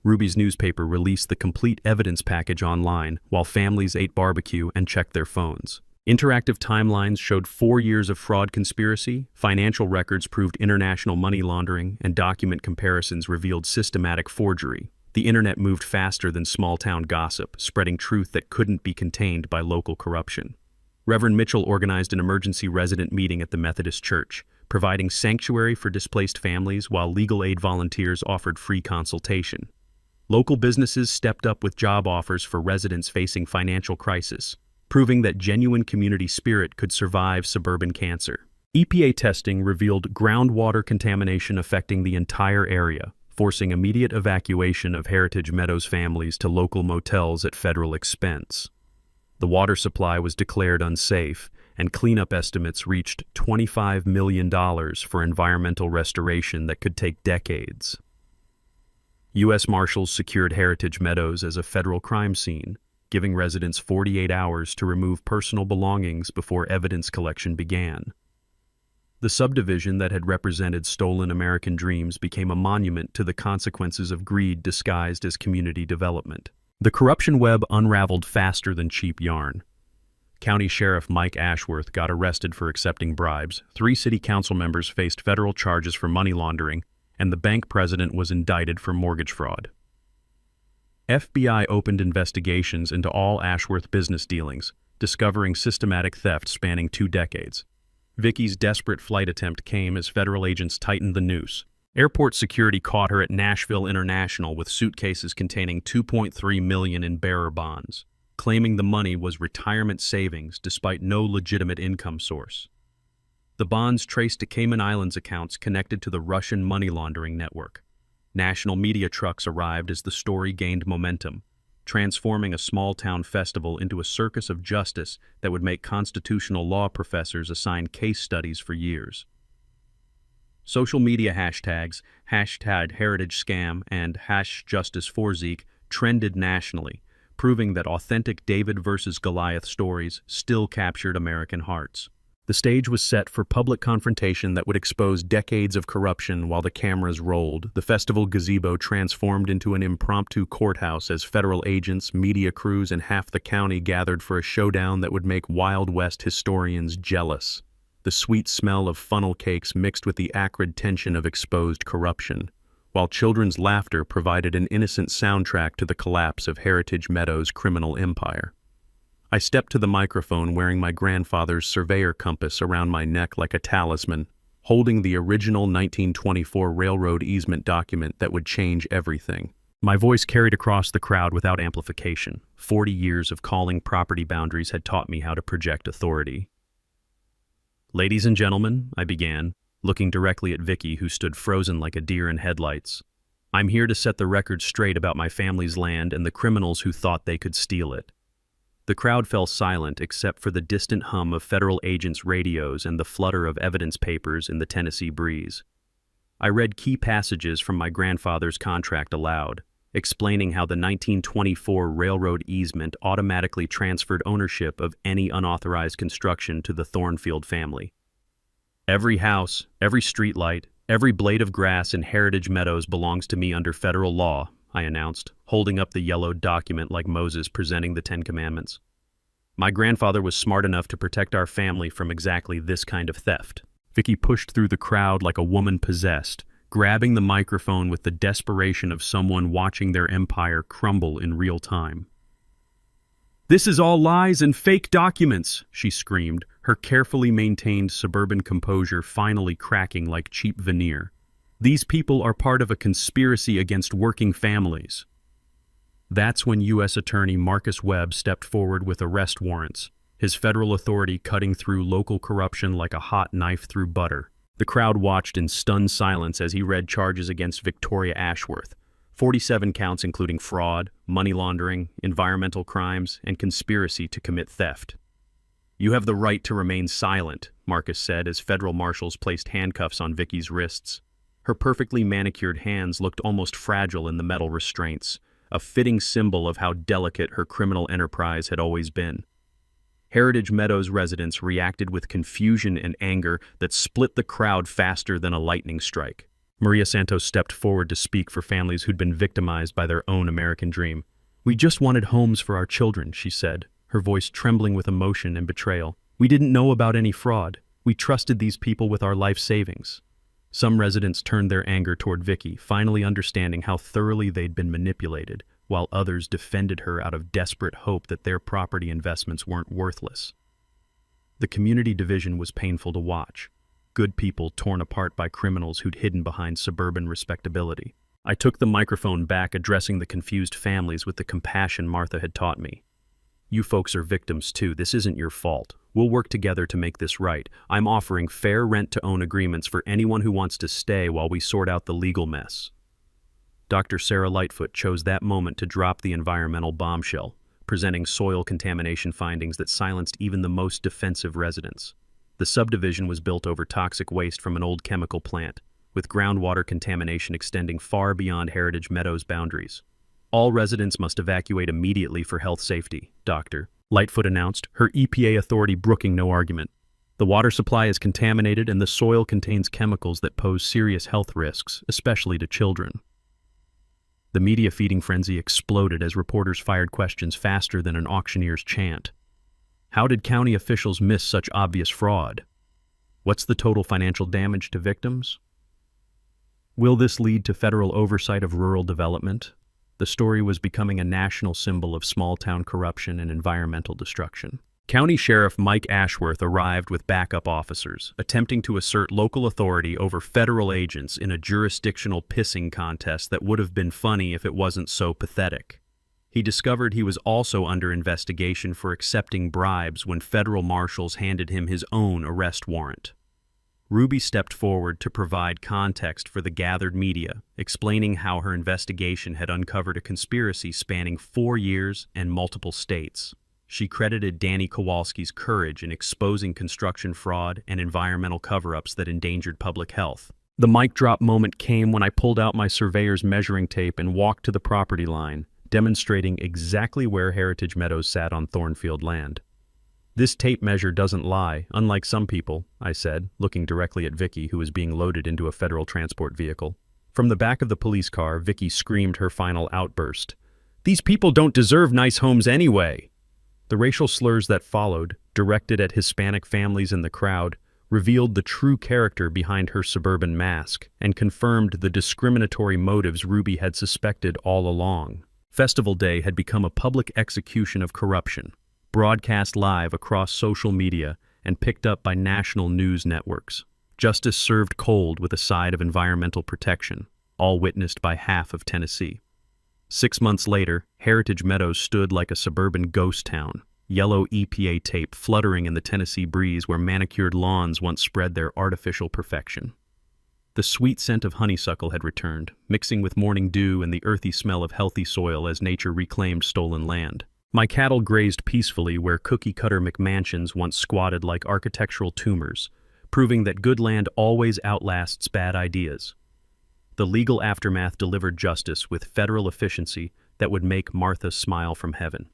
Ruby's newspaper released the complete evidence package online while families ate barbecue and checked their phones. Interactive timelines showed 4 years of fraud conspiracy, financial records proved international money laundering, and document comparisons revealed systematic forgery. The internet moved faster than small-town gossip, spreading truth that couldn't be contained by local corruption. Reverend Mitchell organized an emergency resident meeting at the Methodist Church, providing sanctuary for displaced families while legal aid volunteers offered free consultation. Local businesses stepped up with job offers for residents facing financial crisis, proving that genuine community spirit could survive suburban cancer. EPA testing revealed groundwater contamination affecting the entire area, forcing immediate evacuation of Heritage Meadows families to local motels at federal expense. The water supply was declared unsafe, and cleanup estimates reached $25 million for environmental restoration that could take decades. U.S. Marshals secured Heritage Meadows as a federal crime scene, giving residents 48 hours to remove personal belongings before evidence collection began. The subdivision that had represented stolen American dreams became a monument to the consequences of greed disguised as community development. The corruption web unraveled faster than cheap yarn. County Sheriff Mike Ashworth got arrested for accepting bribes, 3 city council members faced federal charges for money laundering, and the bank president was indicted for mortgage fraud. FBI opened investigations into all Ashworth business dealings, discovering systematic theft spanning 2 decades. Vicky's desperate flight attempt came as federal agents tightened the noose. Airport security caught her at Nashville International with suitcases containing $2.3 million in bearer bonds, claiming the money was retirement savings despite no legitimate income source. The bonds traced to Cayman Islands accounts connected to the Russian money laundering network. National media trucks arrived as the story gained momentum, transforming a small-town festival into a circus of justice that would make constitutional law professors assign case studies for years. Social media hashtags, #HeritageScam and #JusticeForZeke trended nationally, proving that authentic David versus Goliath stories still captured American hearts. The stage was set for public confrontation that would expose decades of corruption while the cameras rolled. The festival gazebo transformed into an impromptu courthouse as federal agents, media crews, and half the county gathered for a showdown that would make Wild West historians jealous. The sweet smell of funnel cakes mixed with the acrid tension of exposed corruption, while children's laughter provided an innocent soundtrack to the collapse of Heritage Meadows' criminal empire. I stepped to the microphone wearing my grandfather's surveyor compass around my neck like a talisman, holding the original 1924 railroad easement document that would change everything. My voice carried across the crowd without amplification. 40 years of calling property boundaries had taught me how to project authority. "Ladies and gentlemen," I began, looking directly at Vicky, who stood frozen like a deer in headlights. "I'm here to set the record straight about my family's land and the criminals who thought they could steal it." The crowd fell silent except for the distant hum of federal agents' radios and the flutter of evidence papers in the Tennessee breeze. I read key passages from my grandfather's contract aloud, explaining how the 1924 railroad easement automatically transferred ownership of any unauthorized construction to the Thornfield family. "Every house, every streetlight, every blade of grass in Heritage Meadows belongs to me under federal law," I announced, holding up the yellowed document like Moses presenting the 10 Commandments. My grandfather was smart enough to protect our family from exactly this kind of theft. Vicky pushed through the crowd like a woman possessed, grabbing the microphone with the desperation of someone watching their empire crumble in real time. "This is all lies and fake documents," she screamed, her carefully maintained suburban composure finally cracking like cheap veneer. "These people are part of a conspiracy against working families." That's when U.S. Attorney Marcus Webb stepped forward with arrest warrants, his federal authority cutting through local corruption like a hot knife through butter. The crowd watched in stunned silence as he read charges against Victoria Ashworth, 47 counts including fraud, money laundering, environmental crimes, and conspiracy to commit theft. "You have the right to remain silent," Marcus said as federal marshals placed handcuffs on Vicky's wrists. Her perfectly manicured hands looked almost fragile in the metal restraints, a fitting symbol of how delicate her criminal enterprise had always been. Heritage Meadows residents reacted with confusion and anger that split the crowd faster than a lightning strike. Maria Santos stepped forward to speak for families who'd been victimized by their own American dream. "We just wanted homes for our children," she said, her voice trembling with emotion and betrayal. "We didn't know about any fraud. We trusted these people with our life savings." Some residents turned their anger toward Vicky, finally understanding how thoroughly they'd been manipulated, while others defended her out of desperate hope that their property investments weren't worthless. The community division was painful to watch. Good people torn apart by criminals who'd hidden behind suburban respectability. I took the microphone back, addressing the confused families with the compassion Martha had taught me. "You folks are victims too. This isn't your fault. We'll work together to make this right. I'm offering fair rent-to-own agreements for anyone who wants to stay while we sort out the legal mess." Dr. Sarah Lightfoot chose that moment to drop the environmental bombshell, presenting soil contamination findings that silenced even the most defensive residents. The subdivision was built over toxic waste from an old chemical plant, with groundwater contamination extending far beyond Heritage Meadows' boundaries. "All residents must evacuate immediately for health safety, Doctor," Lightfoot announced, her EPA authority brooking no argument. "The water supply is contaminated and the soil contains chemicals that pose serious health risks, especially to children." The media feeding frenzy exploded as reporters fired questions faster than an auctioneer's chant. How did county officials miss such obvious fraud? What's the total financial damage to victims? Will this lead to federal oversight of rural development? The story was becoming a national symbol of small-town corruption and environmental destruction. County Sheriff Mike Ashworth arrived with backup officers, attempting to assert local authority over federal agents in a jurisdictional pissing contest that would have been funny if it wasn't so pathetic. He discovered he was also under investigation for accepting bribes when federal marshals handed him his own arrest warrant. Ruby stepped forward to provide context for the gathered media, explaining how her investigation had uncovered a conspiracy spanning 4 years and multiple states. She credited Danny Kowalski's courage in exposing construction fraud and environmental cover-ups that endangered public health. The mic drop moment came when I pulled out my surveyor's measuring tape and walked to the property line, demonstrating exactly where Heritage Meadows sat on Thornfield land. "This tape measure doesn't lie, unlike some people," I said, looking directly at Vicky, who was being loaded into a federal transport vehicle. From the back of the police car, Vicky screamed her final outburst. "These people don't deserve nice homes anyway!" The racial slurs that followed, directed at Hispanic families in the crowd, revealed the true character behind her suburban mask and confirmed the discriminatory motives Ruby had suspected all along. Festival Day had become a public execution of corruption, broadcast live across social media and picked up by national news networks. Justice served cold with a side of environmental protection, all witnessed by half of Tennessee. 6 months later, Heritage Meadows stood like a suburban ghost town, yellow EPA tape fluttering in the Tennessee breeze where manicured lawns once spread their artificial perfection. The sweet scent of honeysuckle had returned, mixing with morning dew and the earthy smell of healthy soil as nature reclaimed stolen land. My cattle grazed peacefully where cookie-cutter McMansions once squatted like architectural tumors, proving that good land always outlasts bad ideas. The legal aftermath delivered justice with federal efficiency that would make Martha smile from heaven.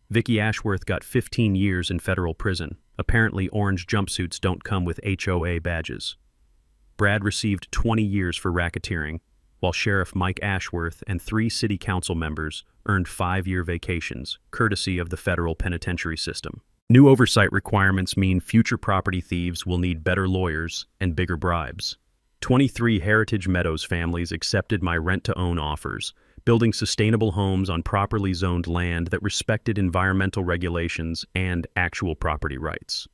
Vicky Ashworth got 15 years in federal prison. Apparently, orange jumpsuits don't come with HOA badges. Brad received 20 years for racketeering, while Sheriff Mike Ashworth and 3 city council members earned 5-year vacations, courtesy of the federal penitentiary system. New oversight requirements mean future property thieves will need better lawyers and bigger bribes. 23 Heritage Meadows families accepted my rent-to-own offers, building sustainable homes on properly zoned land that respected environmental regulations and actual property rights.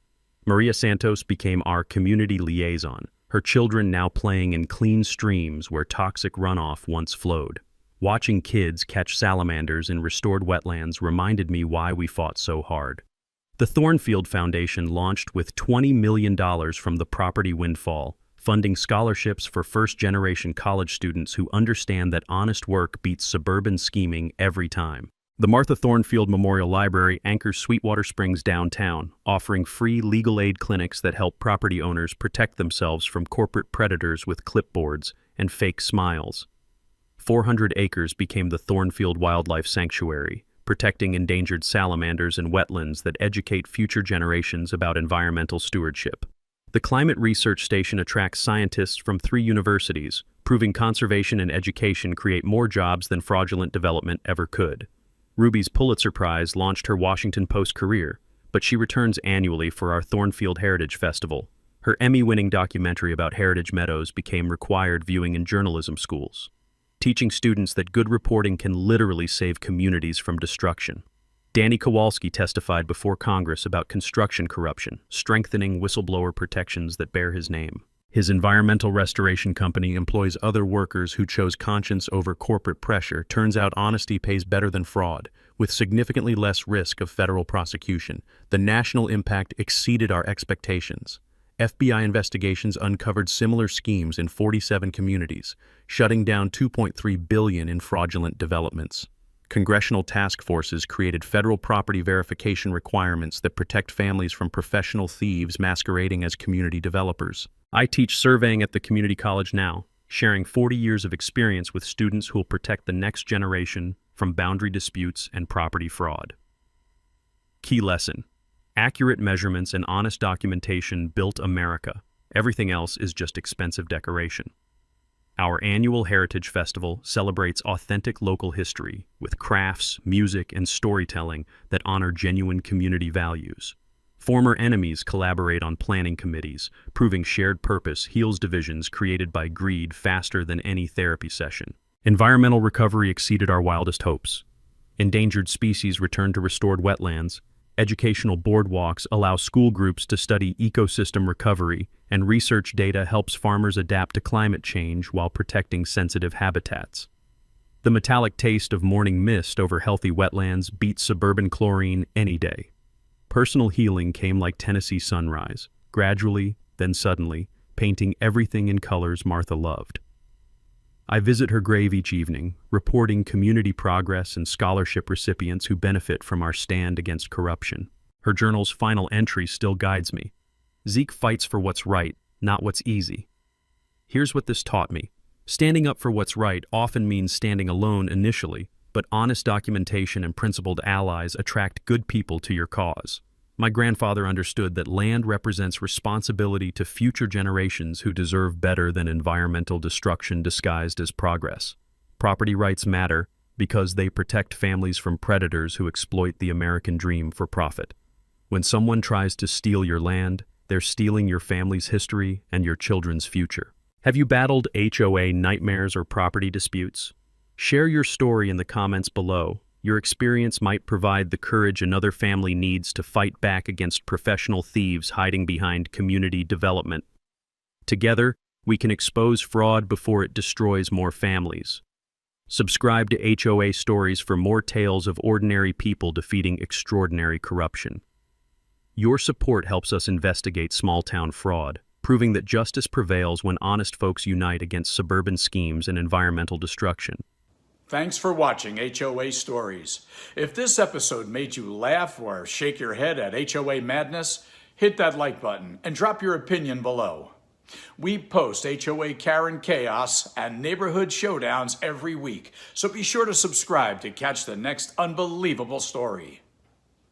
Maria Santos became our community liaison, her children now playing in clean streams where toxic runoff once flowed. Watching kids catch salamanders in restored wetlands reminded me why we fought so hard. The Thornfield Foundation launched with $20 million from the property windfall, funding scholarships for first-generation college students who understand that honest work beats suburban scheming every time. The Martha Thornfield Memorial Library anchors Sweetwater Springs downtown, offering free legal aid clinics that help property owners protect themselves from corporate predators with clipboards and fake smiles. 400 acres became the Thornfield Wildlife Sanctuary, protecting endangered salamanders and wetlands that educate future generations about environmental stewardship. The Climate Research Station attracts scientists from 3 universities, proving conservation and education create more jobs than fraudulent development ever could. Ruby's Pulitzer Prize launched her Washington Post career, but she returns annually for our Thornfield Heritage Festival. Her Emmy-winning documentary about Heritage Meadows became required viewing in journalism schools, teaching students that good reporting can literally save communities from destruction. Danny Kowalski testified before Congress about construction corruption, strengthening whistleblower protections that bear his name. His environmental restoration company employs other workers who chose conscience over corporate pressure. Turns out honesty pays better than fraud, with significantly less risk of federal prosecution. The national impact exceeded our expectations. FBI investigations uncovered similar schemes in 47 communities, shutting down $2.3 billion in fraudulent developments. Congressional task forces created federal property verification requirements that protect families from professional thieves masquerading as community developers. I teach surveying at the community college now, sharing 40 years of experience with students who will protect the next generation from boundary disputes and property fraud. Key lesson: accurate measurements and honest documentation built America. Everything else is just expensive decoration. Our annual Heritage Festival celebrates authentic local history with crafts, music, and storytelling that honor genuine community values. Former enemies collaborate on planning committees, proving shared purpose heals divisions created by greed faster than any therapy session. Environmental recovery exceeded our wildest hopes. Endangered species return to restored wetlands. Educational boardwalks allow school groups to study ecosystem recovery, and research data helps farmers adapt to climate change while protecting sensitive habitats. The metallic taste of morning mist over healthy wetlands beats suburban chlorine any day. Personal healing came like Tennessee sunrise, gradually, then suddenly, painting everything in colors Martha loved. I visit her grave each evening, reporting community progress and scholarship recipients who benefit from our stand against corruption. Her journal's final entry still guides me. Zeke fights for what's right, not what's easy. Here's what this taught me. Standing up for what's right often means standing alone initially, but honest documentation and principled allies attract good people to your cause. My grandfather understood that land represents responsibility to future generations who deserve better than environmental destruction disguised as progress. Property rights matter because they protect families from predators who exploit the American dream for profit. When someone tries to steal your land, they're stealing your family's history and your children's future. Have you battled HOA nightmares or property disputes? Share your story in the comments below. Your experience might provide the courage another family needs to fight back against professional thieves hiding behind community development. Together, we can expose fraud before it destroys more families. Subscribe to HOA Stories for more tales of ordinary people defeating extraordinary corruption. Your support helps us investigate small-town fraud, proving that justice prevails when honest folks unite against suburban schemes and environmental destruction. Thanks for watching HOA Stories. If this episode made you laugh or shake your head at HOA madness, hit that like button and drop your opinion below. We post HOA Karen chaos and neighborhood showdowns every week, so be sure to subscribe to catch the next unbelievable story.